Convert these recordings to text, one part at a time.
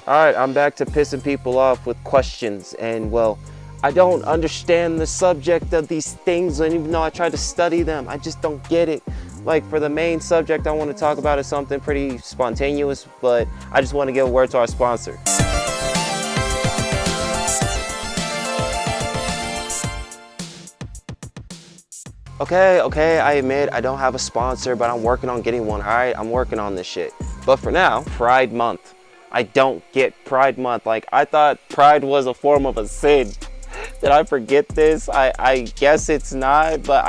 Alright, I'm back to pissing people off with questions, and well, I don't understand the subject of these things, and even though I tried to study them, I just don't get it. Like, for the main subject I want to talk about is something pretty spontaneous, but I just want to give a word to our sponsor. Okay, I admit I don't have a sponsor, but I'm working on getting one, alright? I'm working on this shit. But for now, Pride Month. I don't get Pride Month. Like, I thought Pride was a form of a sin. Did I forget this? I guess it's not, but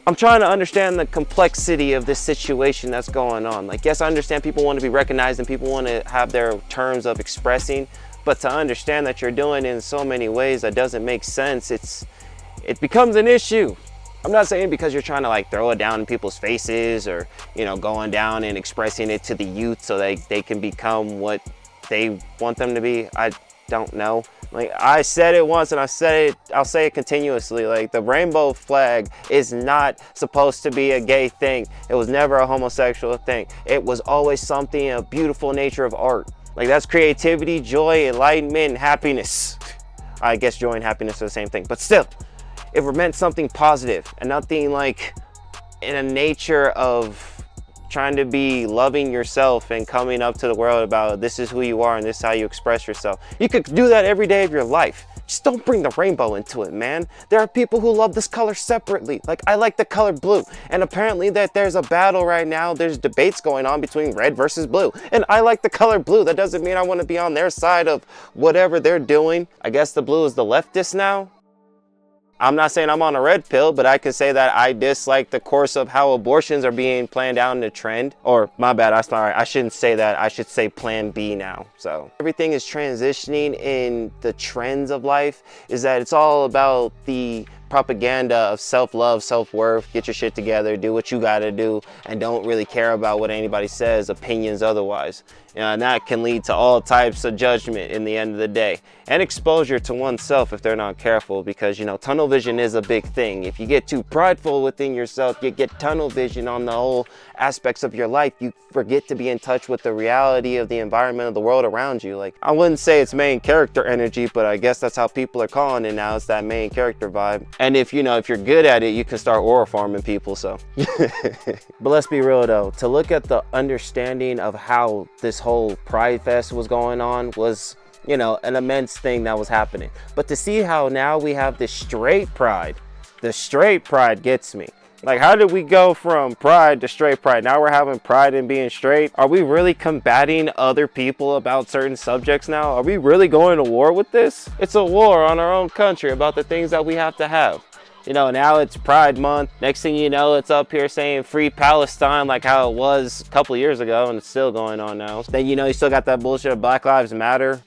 I'm trying to understand the complexity of this situation that's going on. Like, yes, I understand people want to be recognized and people want to have their terms of expressing, but to understand that you're doing it in so many ways that doesn't make sense, it becomes an issue. I'm not saying because you're trying to like throw it down in people's faces or, you know, going down and expressing it to the youth so they can become what they want them to be. I don't know. Like, I said it once and I'll say it continuously. Like, the rainbow flag is not supposed to be a gay thing. It was never a homosexual thing. It was always something, a beautiful nature of art. Like, that's creativity, joy, enlightenment, and happiness. I guess joy and happiness are the same thing, but still. It meant something positive and nothing like in a nature of trying to be loving yourself and coming up to the world about this is who you are and this is how you express yourself. You could do that every day of your life. Just don't bring the rainbow into it, man. There are people who love this color separately. Like, I like the color blue, and apparently that there's a battle right now. There's debates going on between red versus blue, and I like the color blue. That doesn't mean I want to be on their side of whatever they're doing. I guess the blue is the leftist now. I'm not saying I'm on a red pill, but I can say that I dislike the course of how abortions are being planned down the trend. Or, my bad, I'm sorry, I shouldn't say that. I should say plan B now. So everything is transitioning in the trends of life, is that it's all about the propaganda of self-love, self-worth, get your shit together, do what you gotta do, and don't really care about what anybody says, opinions otherwise. And that can lead to all types of judgment in the end of the day, and exposure to oneself if they're not careful, because, you know, tunnel vision is a big thing. If you get too prideful within yourself, you get tunnel vision on the whole aspects of your life. You forget to be in touch with the reality of the environment of the world around you. Like, I wouldn't say it's main character energy, but I guess that's how people are calling it now. It's that main character vibe. And if you're good at it, you can start aura farming people, so. But let's be real though, to look at the understanding of how this whole Pride Fest was going on was, you know, an immense thing that was happening. But to see how now we have this straight pride, the straight pride gets me. Like, how did we go from pride to straight pride? Now we're having pride in being straight. Are we really combating other people about certain subjects now? Are we really going to war with this? It's a war on our own country about the things that we have to have. You know, now it's Pride Month. Next thing you know, it's up here saying free Palestine, like how it was a couple years ago, and it's still going on now. Then, you know, you still got that bullshit of Black Lives Matter.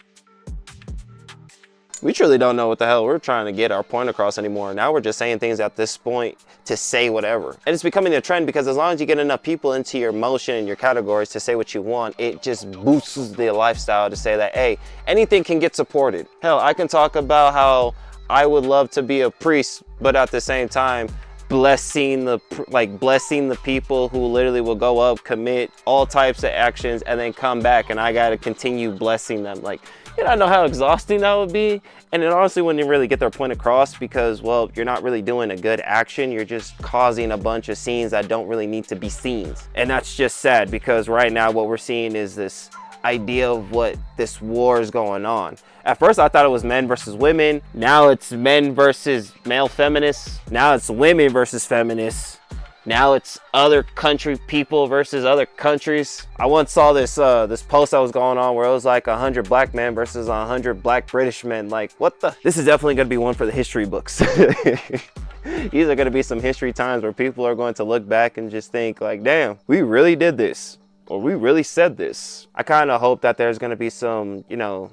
We truly don't know what the hell we're trying to get our point across anymore. Now we're just saying things at this point to say whatever. And it's becoming a trend because as long as you get enough people into your motion and your categories to say what you want, it just boosts the lifestyle to say that, hey, anything can get supported. Hell, I can talk about how I would love to be a priest, but at the same time, blessing the people who literally will go up, commit all types of actions, and then come back, and I gotta continue blessing them. Like, you don't know how exhausting that would be. And it honestly wouldn't really get their point across because, well, you're not really doing a good action. You're just causing a bunch of scenes that don't really need to be scenes. And that's just sad because right now what we're seeing is this idea of what this war is going on. At first I thought it was men versus women. Now it's men versus male feminists. Now it's women versus feminists. Now it's other country people versus other countries. I once saw this this post that was going on where it was like 100 black men versus 100 black British men. Like, what the? This is definitely going to be one for the history books. These are going to be some history times where people are going to look back and just think like, damn, we really did this. Or we really said this. I kind of hope that there's going to be some, you know,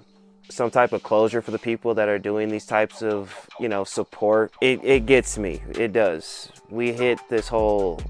some type of closure for the people that are doing these types of, you know, support. It gets me. It does. We hit this whole,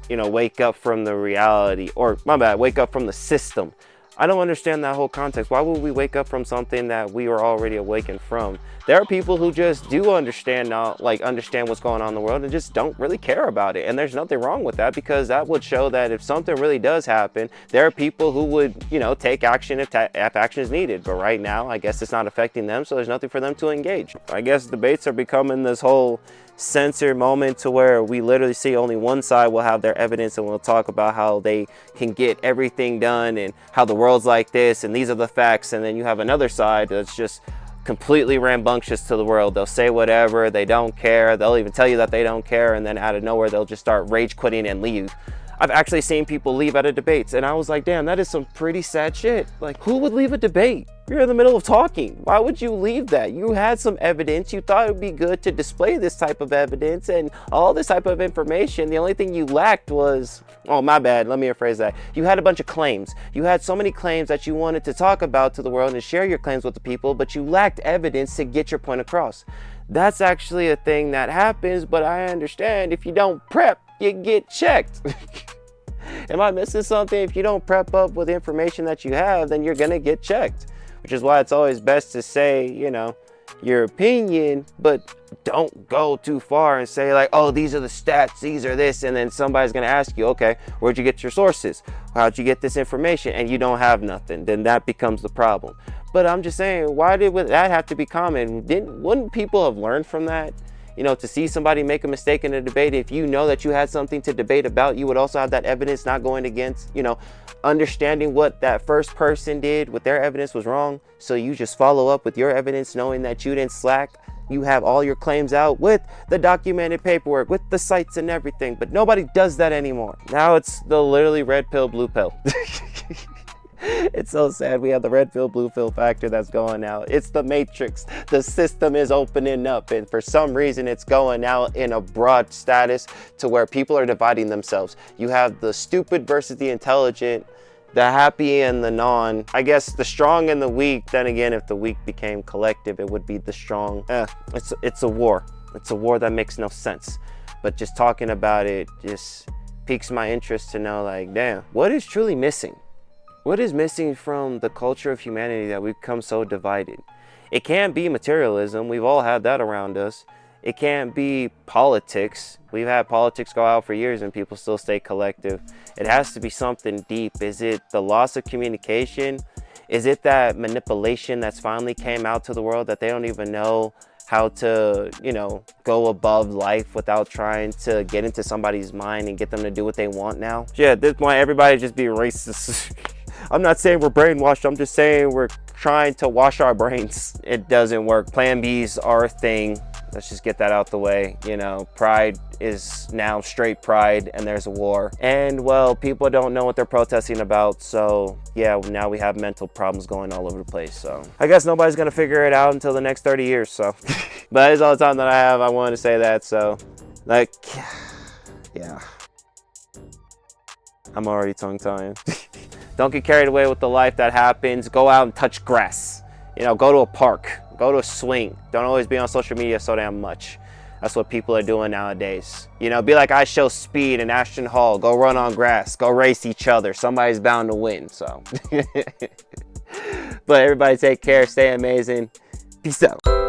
you know, wake up from the reality, or my bad, wake up from the system I don't understand that whole context. Why would we wake up from something that we were already awakened from? There are people who just do understand now, like understand what's going on in the world and just don't really care about it. And there's nothing wrong with that, because that would show that if something really does happen, there are people who would, you know, take action if action is needed. But right now, I guess it's not affecting them, so there's nothing for them to engage. I guess debates are becoming this whole censored moment to where we literally see only one side will have their evidence and will talk about how they can get everything done and how the world's like this and these are the facts, and then you have another side that's just completely rambunctious to the world. They'll say whatever, they don't care, they'll even tell you that they don't care, and then out of nowhere they'll just start rage quitting and leave. I've actually seen people leave out of debates, and I was like, damn, that is some pretty sad shit. Like, who would leave a debate? You're in the middle of talking. Why would you leave that? You had some evidence. You thought it would be good to display this type of evidence and all this type of information. The only thing you lacked was, oh, my bad, let me rephrase that. You had a bunch of claims. You had so many claims that you wanted to talk about to the world and share your claims with the people, but you lacked evidence to get your point across. That's actually a thing that happens, but I understand if you don't prep, you get checked. Am I missing something? If you don't prep up with the information that you have, then you're gonna get checked, which is why it's always best to say, you know, your opinion, but don't go too far and say like, oh, these are the stats, these are this, and then somebody's gonna ask you, okay, where'd you get your sources? How'd you get this information? And you don't have nothing, then that becomes the problem. But I'm just saying, why did that have to be common? Wouldn't people have learned from that? You know, to see somebody make a mistake in a debate, if you know that you had something to debate about, you would also have that evidence, not going against, you know, understanding what that first person did with their evidence was wrong. So you just follow up with your evidence, knowing that you didn't slack. You have all your claims out with the documented paperwork, with the sites and everything, but nobody does that anymore. Now it's the literally red pill, blue pill. It's so sad. We have the red pill, blue pill factor that's going out. It's the matrix. The system is opening up, and for some reason it's going out in a broad status to where people are dividing themselves. You have the stupid versus the intelligent, the happy and the non. I guess the strong and the weak. Then again, if the weak became collective, it would be the strong. It's a war. It's a war that makes no sense. But just talking about it just piques my interest to know, like, damn, what is truly missing? What is missing from the culture of humanity that we've become so divided? It can't be materialism. We've all had that around us. It can't be politics. We've had politics go out for years and people still stay collective. It has to be something deep. Is it the loss of communication? Is it that manipulation that's finally came out to the world, that they don't even know how to, you know, go above life without trying to get into somebody's mind and get them to do what they want now? Yeah, at this point, everybody just be racist. I'm not saying we're brainwashed. I'm just saying we're trying to wash our brains. It doesn't work. Plan Bs are a thing. Let's just get that out the way. You know, pride is now straight pride and there's a war. And well, people don't know what they're protesting about. So yeah, now we have mental problems going all over the place. So I guess nobody's gonna figure it out until the next 30 years. So, but that is all the time that I have. I wanted to say that. So like, yeah, I'm already tongue-tying. Don't get carried away with the life that happens. Go out and touch grass. You know, go to a park. Go to a swing. Don't always be on social media so damn much. That's what people are doing nowadays. You know, be like I Show Speed and Ashton Hall. Go run on grass. Go race each other. Somebody's bound to win, so. But everybody take care. Stay amazing. Peace out.